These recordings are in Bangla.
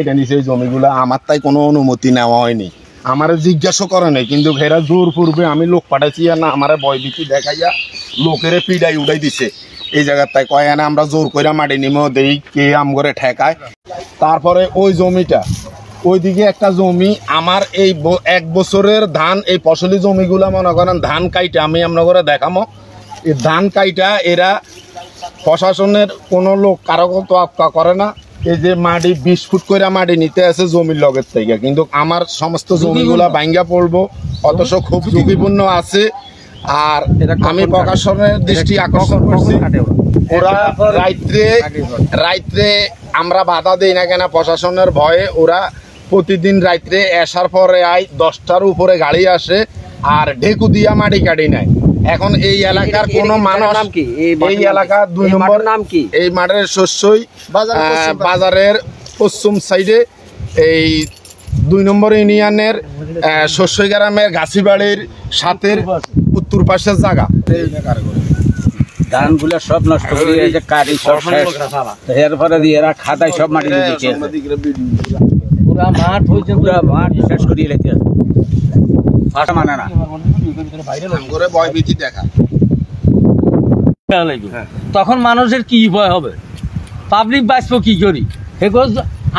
এটা নিচে জমিগুলা আমার তাই কোনো অনুমতি নেওয়া হয়নি, আমার জিজ্ঞাসা করে নাই, কিন্তু হেরা জোর পূর্বে আমি লোক পাঠাইছি আর না আমার ভয়ভীতি দেখাইয়া লোকের পিডাই উঠাই দিছে এই জায়গার তাই কয় না আমরা জোর করে মাটি নিমো দেই কে আম করে ঠেকায়। তারপরে ওই জমিটা ওইদিকে একটা জমি আমার এই 1 বছরের ধান এই ফসলি জমিগুলা মনে করেন ধান কাইটা আমি আমরা করে দেখামো এই ধান কাইটা এরা প্রশাসনের কোনো লোক কারো তোয়াক্কা করে না। এই যে মাটি 20 ফুট করে মাটি নিতে আছে জমির লগের থেকে, কিন্তু আমার সমস্ত জমিগুলা ভাঙ্গা পড়বো অথচ খুব ঝুঁকিপূর্ণ আছে। আর আমি প্রশাসনের দৃষ্টি আকর্ষণ করছি, ওরা রাত্রে আমরা বাধা দিই না কেন প্রশাসনের ভয়ে ওরা প্রতিদিন রাত্রে আসার পরে 10টার উপরে গাড়ি আসে আর ঢেকু দিয়া মাটি কাটি নেয়। এখন এই এলাকার কোন মানুষ এই এলাকা 2 নম্বর নাম কি এই মাঠের শস্যই বাজারের পশ্চিম সাইডে এই 2 নম্বর ইউনিয়নের শস্যই গ্রামের গাছিবাড়ির সাথে উত্তর পাশের জায়গা ধানগুলো সব নষ্ট করে যে কাটি সব এরপরে দিয়ে এরা খাতায় সব মাটি দিয়েছে, পুরা মাঠ হয়েছে, পুরা মাঠ শেষ করিয়ে রেখে ভাষা মানে না করে ভয়ভীতি দেখা। তখন মানুষের কি ভয় হবে, পাবলিক বাঁচবো কি করি?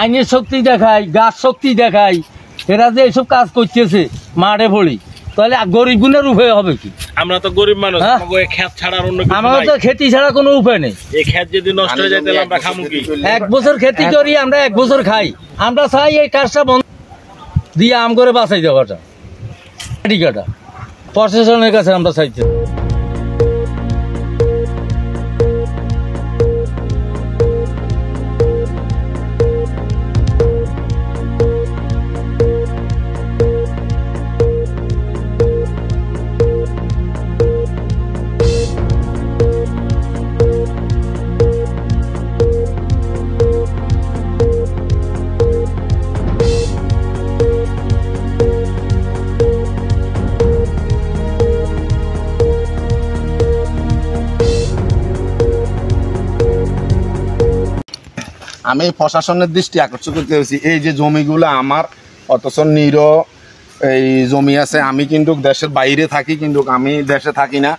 আইনের শক্তি দেখায়, গাছ শক্তি দেখায়, এরা যে এইসব কাজ করতেছে মাঠে পড়ি, তাহলে গরিব গুণের উপায় হবে কি? আমরা তো গরিব মানুষ, ক্ষেত ছাড়া অন্য কিছু আমাদের তো খেতি ছাড়া কোনো উপায় নেই। এই ক্ষেত যদি নষ্ট হয়ে যায় তাহলে আমরা খামু কি? 1 বছর খেতি করি আমরা, 1 বছর খাই। আমরা চাই এই কাজটা বন্ধ দিয়ে আম করে বাঁচাই দেওয়াটা, কাটা প্রশাসনের কাছে আমরা চাইছি। আমি প্রশাসনের দৃষ্টি আকর্ষণ করতে হয়েছি এই যে জমিগুলো আমার অথচ এই জমি আছে। আমি কিন্তু দেশের বাইরে থাকি, কিন্তু আমি দেশে থাকি না।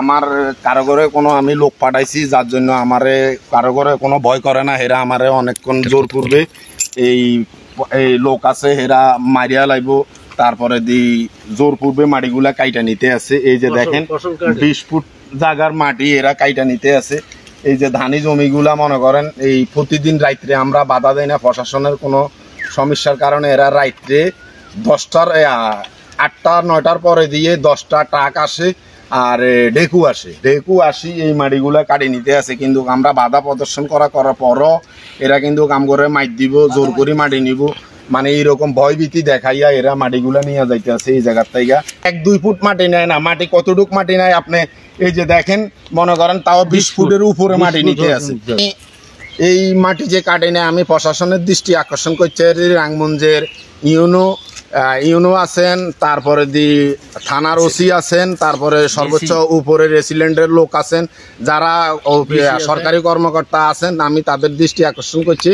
আমার কারো ঘরে কোনো আমি লোক পাঠাইছি যার জন্য আমারে কারো ঘরে কোনো ভয় করে না, হেরা আমারে অনেকক্ষণ জোর করবে। এই লোক আছে হেরা মারিয়া লাইব, তারপরে জোর পূর্বে মাটিগুলা কাইটা নিতে আছে। এই যে দেখেন 20 ফুট জায়গার মাটি এরা কাইটা নিতে আছে। এই যে ধানি জমিগুলা মনে করেন এই প্রতিদিন রাত্রে আমরা বাধা দেই না, প্রশাসনের কোনো সমস্যার কারণে এরা রাত্রে 10টার 8টা 9টার পরে দিয়ে 10টা ট্রাক আসে আর ঢেকু আসি এই মাটিগুলা কাটি নিতে আছে। কিন্তু আমরা বাধা প্রদর্শন করার পরও এরা কিন্তু কাম করে মাইট দিব, জোর করে মাটি নিব, মানে এইরকম ভয়ভীতি দেখাইয়া এরা মাটিগুলা নিয়ে যাইতে আছে এই জায়গার থেকে। 1-2 ফুট মাটি নেয় না, মাটি কতটুক মাটি নেয় আপনি এই যে দেখেন মনে করেন তাও 20 ফুটের উপরে মাটি নিতে আছে। এই মাটি যে কাটে নেয় আমি প্রশাসনের দৃষ্টি আকর্ষণ করছি। রাঙ্গমঞ্জের ইউনো আছেন, তারপরে থানার ওসি আছেন, তারপরে সর্বোচ্চ উপরে রেসিডেন্টের লোক আছেন, যারা সরকারি কর্মকর্তা আছেন, আমি তাদের দৃষ্টি আকর্ষণ করছি।